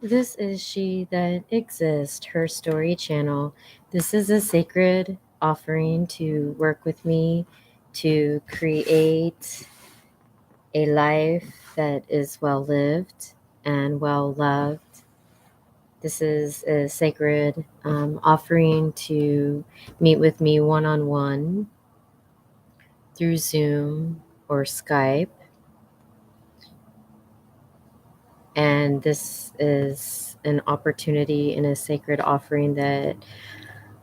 This is She That Exists, her story channel. This is a sacred offering to work with me to create a life that is well lived and well loved. This is a sacred offering to meet with me one on one through Zoom or Skype. And this is an opportunity and a sacred offering that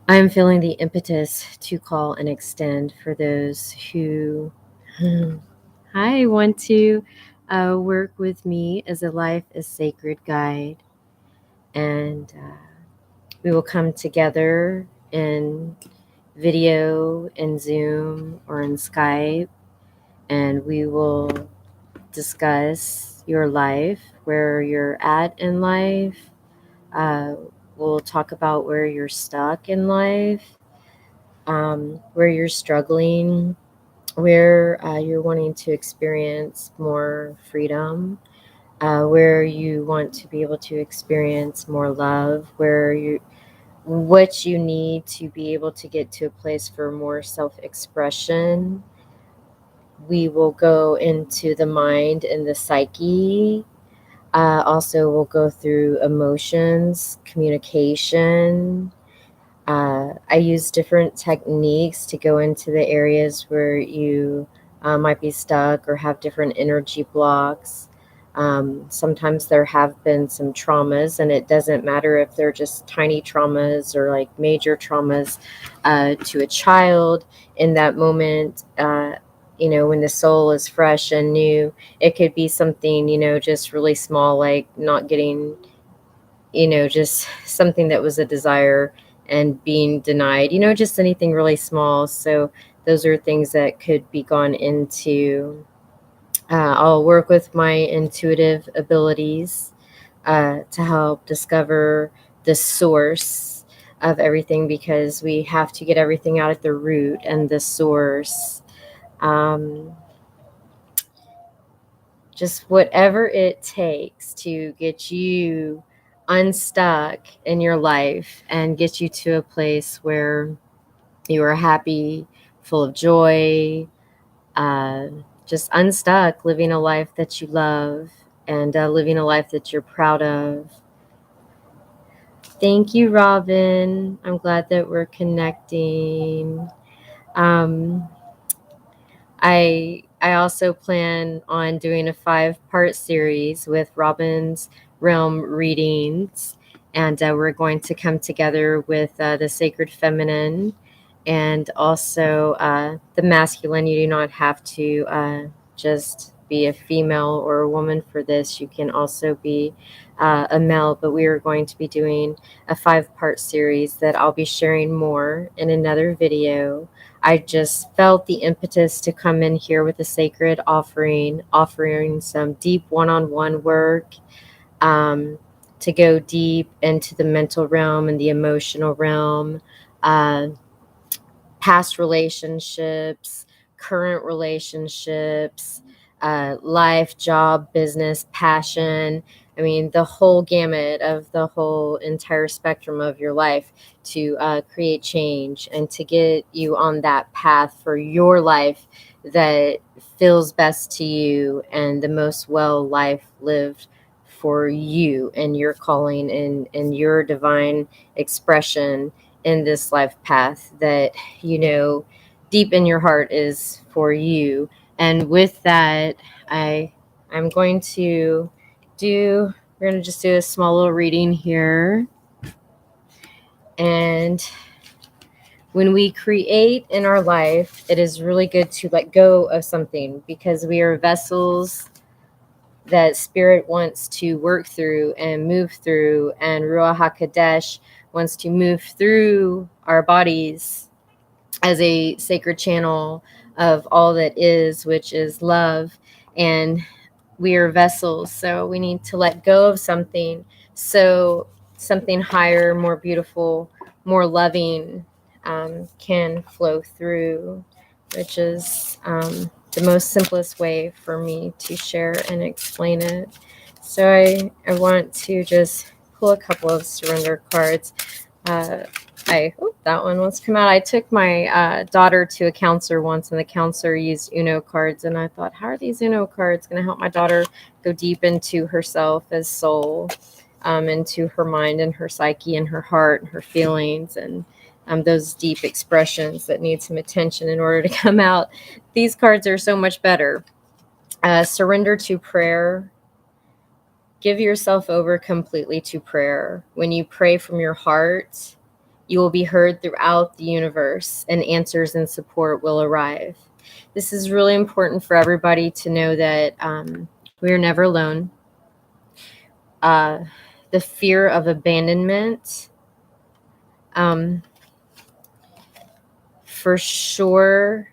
I'm feeling the impetus to call and extend for those who I want to work with me as a life is sacred guide. And we will come together in video, in Zoom, or in Skype, and we will discuss your life, where you're at in life. Uh, we'll talk about where you're stuck in life, where you're struggling, where you're wanting to experience more freedom, where you want to be able to experience more love, what you need to be able to get to a place for more self-expression. We will go into the mind and the psyche. Also, we'll go through emotions, communication. I use different techniques to go into the areas where you might be stuck or have different energy blocks. Sometimes there have been some traumas, and it doesn't matter if they're just tiny traumas or like major traumas to a child in that moment. When the soul is fresh and new, it could be something, just really small, like not getting, just something that was a desire and being denied, just anything really small. So those are things that could be gone into. I'll work with my intuitive abilities to help discover the source of everything, because we have to get everything out at the root and the source. Um, just whatever it takes to get you unstuck in your life and get you to a place where you are happy, full of joy, uh, just unstuck, living a life that you love, and living a life that you're proud of. Thank you, Robin. I'm glad that we're connecting. Um, I also plan on doing a 5-part series with Robin's Realm readings, and we're going to come together with the sacred feminine and also the masculine. You do not have to just be a female or a woman for this. You can also be a male, but we are going to be doing a 5-part series that I'll be sharing more in another video. I just felt the impetus to come in here with a sacred offering some deep one-on-one work, um, to go deep into the mental realm and the emotional realm, uh, past relationships, current relationships, life, job, business, passion. I mean, the whole gamut of the whole entire spectrum of your life to create change and to get you on that path for your life that feels best to you and the most well life lived for you and your calling and your divine expression in this life path that deep in your heart is for you. And with that, I I'm going to do we're going to just do a small little reading here. And when we create in our life, it is really good to let go of something, because we are vessels that spirit wants to work through and move through, and Ruach HaKodesh wants to move through our bodies as a sacred channel of all that is, which is love. And we are vessels, so we need to let go of something so something higher, more beautiful, more loving can flow through, which is the most simplest way for me to share and explain it. So I want to just pull a couple of surrender cards. That one wants to come out. I took my daughter to a counselor once, and the counselor used Uno cards, and I thought, how are these Uno cards going to help my daughter go deep into herself as soul, into her mind and her psyche and her heart and her feelings, and those deep expressions that need some attention in order to come out. These cards are so much better. Surrender to prayer. Give yourself over completely to prayer. When you pray from your heart, you will be heard throughout the universe, and answers and support will arrive. This is really important for everybody to know that we are never alone. The fear of abandonment, for sure,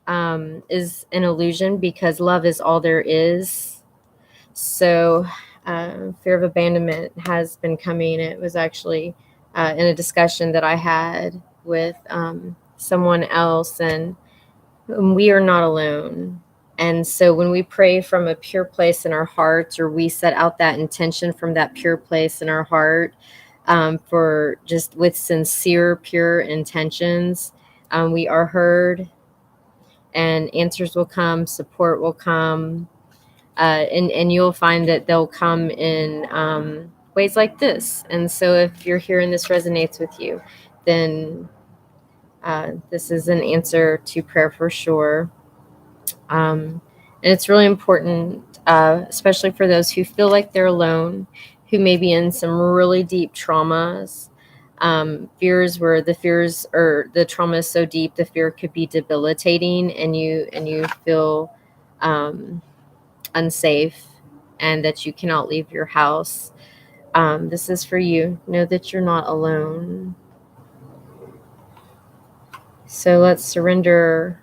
is an illusion, because love is all there is. So fear of abandonment has been coming. It was actually in a discussion that I had with someone else, and we are not alone. And so when we pray from a pure place in our hearts, or we set out that intention from that pure place in our heart, for just with sincere, pure intentions, we are heard, and answers will come, support will come. And you'll find that they'll come in ways like this. And so if you're here and this resonates with you, then this is an answer to prayer for sure. And it's really important, especially for those who feel like they're alone, who may be in some really deep traumas, fears where the fears or the trauma is so deep, the fear could be debilitating, and you feel unsafe, and that you cannot leave your house. This is for you. Know that you're not alone. So let's surrender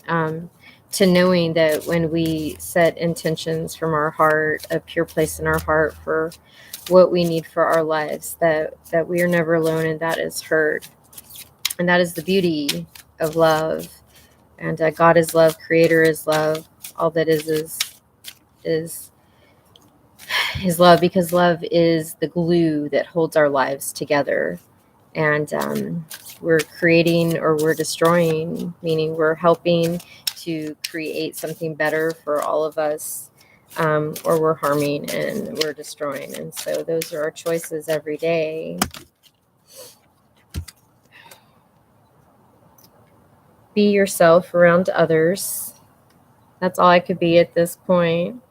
to knowing that when we set intentions from our heart, a pure place in our heart for what we need for our lives, that we are never alone, and that is heard. And that is the beauty of love. And God is love, Creator is love. All that is love, because love is the glue that holds our lives together. And we're creating or we're destroying, meaning we're helping to create something better for all of us, or we're harming and we're destroying. And so those are our choices every day. Be yourself around others. That's all I could be at this point.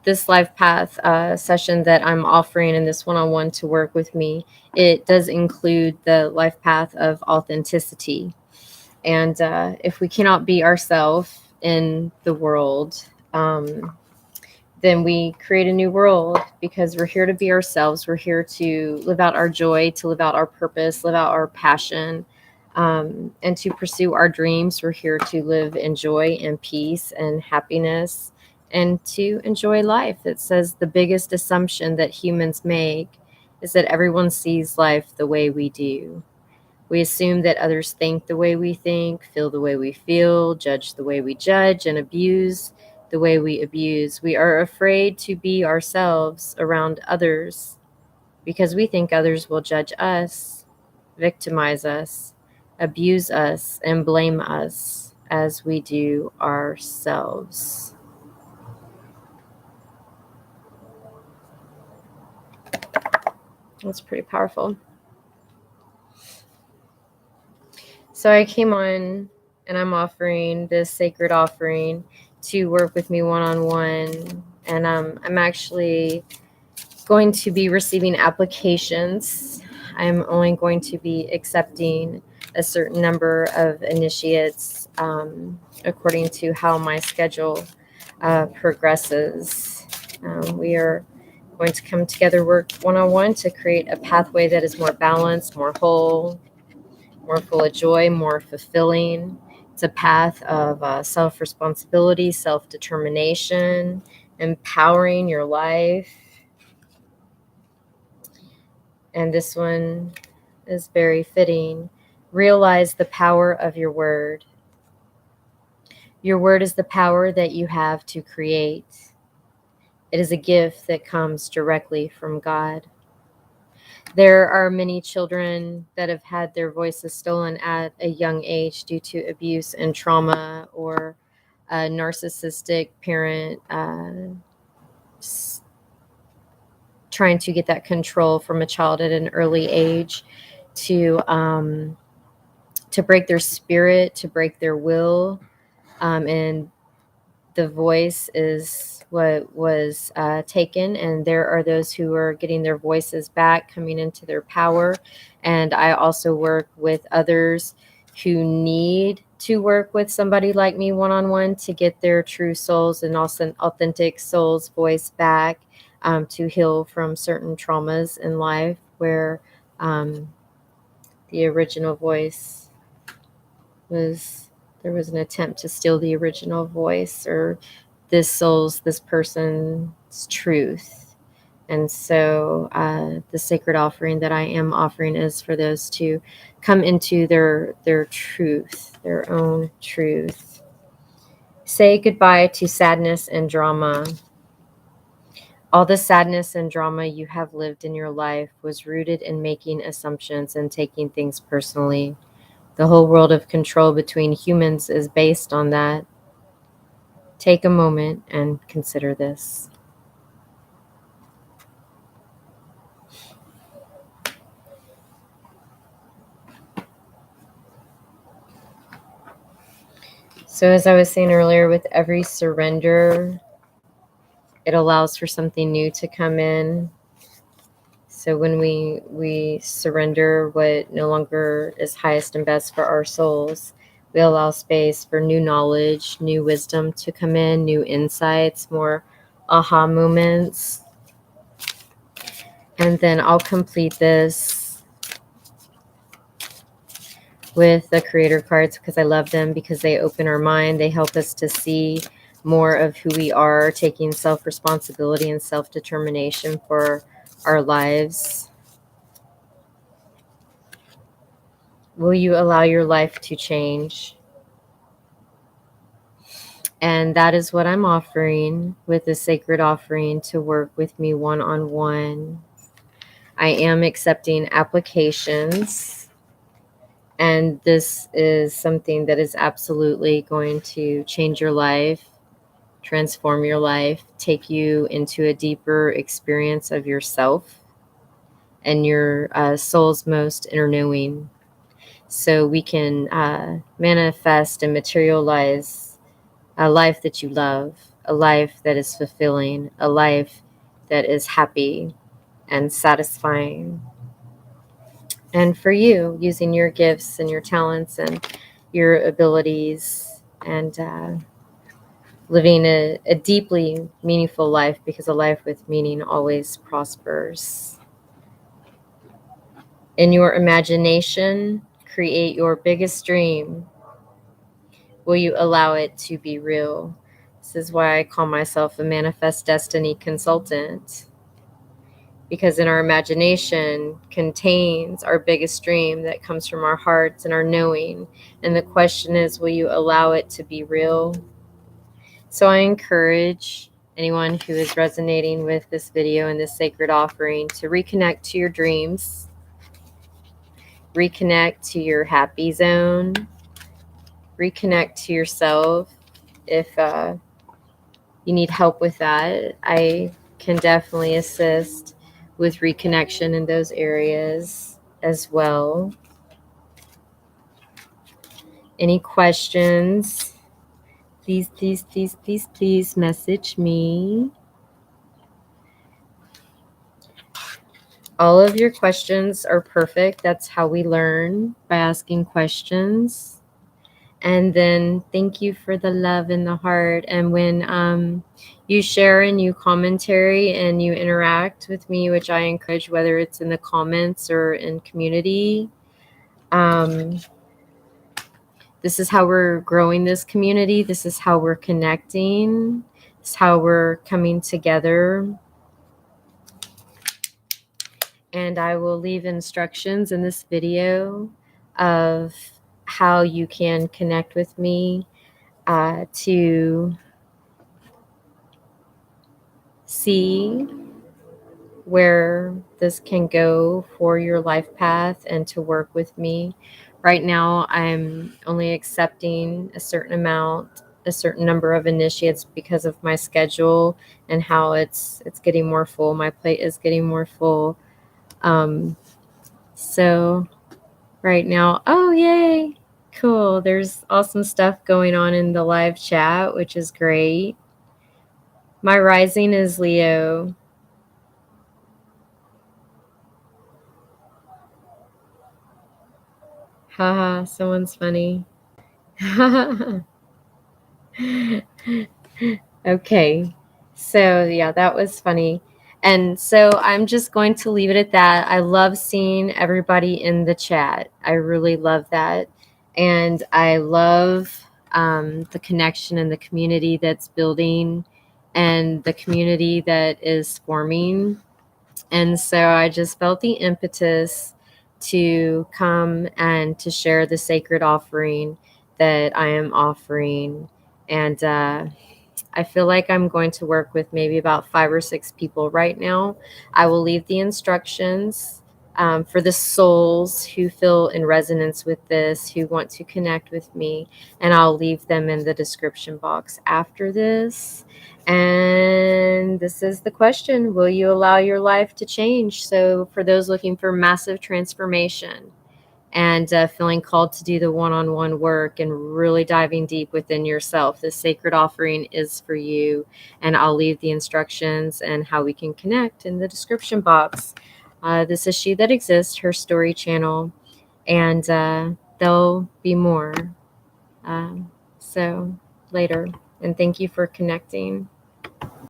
This life path session that I'm offering, and this one-on-one to work with me, it does include the life path of authenticity. And if we cannot be ourselves in the world, then we create a new world, because we're here to be ourselves. We're here to live out our joy, to live out our purpose, live out our passion, and to pursue our dreams. We're here to live in joy and peace and happiness, and to enjoy life. It says the biggest assumption that humans make is that everyone sees life the way we do. We assume that others think the way we think, feel the way we feel, judge the way we judge, and abuse the way we abuse. We are afraid to be ourselves around others, because we think others will judge us, victimize us, abuse us, and blame us as we do ourselves. That's pretty powerful. So I came on, and I'm offering this sacred offering to work with me one-on-one. And I'm actually going to be receiving applications. I'm only going to be accepting a certain number of initiates, according to how my schedule progresses. We are going to come together, work one-on-one to create a pathway that is more balanced, more whole, more full of joy, more fulfilling. It's a path of self-responsibility, self-determination, empowering your life. And this one is very fitting. Realize the power of your word. Your word is the power that you have to create. It is a gift that comes directly from God. There are many children that have had their voices stolen at a young age due to abuse and trauma, or a narcissistic parent trying to get that control from a child at an early age to break their spirit, to break their will, and the voice is what was taken, and there are those who are getting their voices back, coming into their power. And I also work with others who need to work with somebody like me one-on-one to get their true souls and also authentic souls voice back, to heal from certain traumas in life where the original voice was, there was an attempt to steal the original voice, or this person's truth. And so the sacred offering that I am offering is for those to come into their truth, their own truth. Say goodbye to sadness and drama. All the sadness and drama you have lived in your life was rooted in making assumptions and taking things personally. The whole world of control between humans is based on that. Take a moment and consider this. So, as I was saying earlier, with every surrender, it allows for something new to come in. So when we surrender what no longer is highest and best for our souls, we allow space for new knowledge, new wisdom to come in, new insights, more aha moments. And then I'll complete this with the creator cards because I love them, because they open our mind. They help us to see more of who we are, taking self-responsibility and self-determination for our lives. Will you allow your life to change? And that is what I'm offering with the sacred offering, to work with me one-on-one. I am accepting applications, and this is something that is absolutely going to change your life, transform your life, take you into a deeper experience of yourself and your soul's most inner knowing. So we can manifest and materialize a life that you love, a life that is fulfilling, a life that is happy and satisfying. And for you, using your gifts and your talents and your abilities, and living a deeply meaningful life, because a life with meaning always prospers. In your imagination, create your biggest dream. Will you allow it to be real? This is why I call myself a manifest destiny consultant, because in our imagination contains our biggest dream that comes from our hearts and our knowing. And the question is, will you allow it to be real? So I encourage anyone who is resonating with this video and this sacred offering to reconnect to your dreams, reconnect to your happy zone, reconnect to yourself. If you need help with that, I can definitely assist with reconnection in those areas as well. Any questions? Please message me. All of your questions are perfect. That's how we learn, by asking questions. And then thank you for the love in the heart. And when you share and you commentary and you interact with me, which I encourage, whether it's in the comments or in community, this is how we're growing this community. This is how we're connecting. This is how we're coming together. And I will leave instructions in this video of how you can connect with me. to see where this can go for your life path and to work with me. Right now, I'm only accepting a certain amount, a certain number of initiates because of my schedule and how it's getting more full. My plate is getting more full. So right now, oh yay, cool. There's awesome stuff going on in the live chat, which is great. My rising is Leo. Haha, someone's funny. Okay. So, yeah, that was funny. And so I'm just going to leave it at that. I love seeing everybody in the chat. I really love that. And I love the connection and the community that's building and the community that is forming. And so I just felt the impetus to come and to share the sacred offering that I am offering. And I feel like I'm going to work with maybe about 5 or 6 people right now. I will leave the instructions for the souls who feel in resonance with this, who want to connect with me, and I'll leave them in the description box after this. And this is the question: will you allow your life to change? So, for those looking for massive transformation, and feeling called to do the one-on-one work and really diving deep within yourself, the sacred offering is for you. And I'll leave the instructions and how we can connect in the description box. This is She That Exists, her story channel, and there'll be more. So later, and thank you for connecting.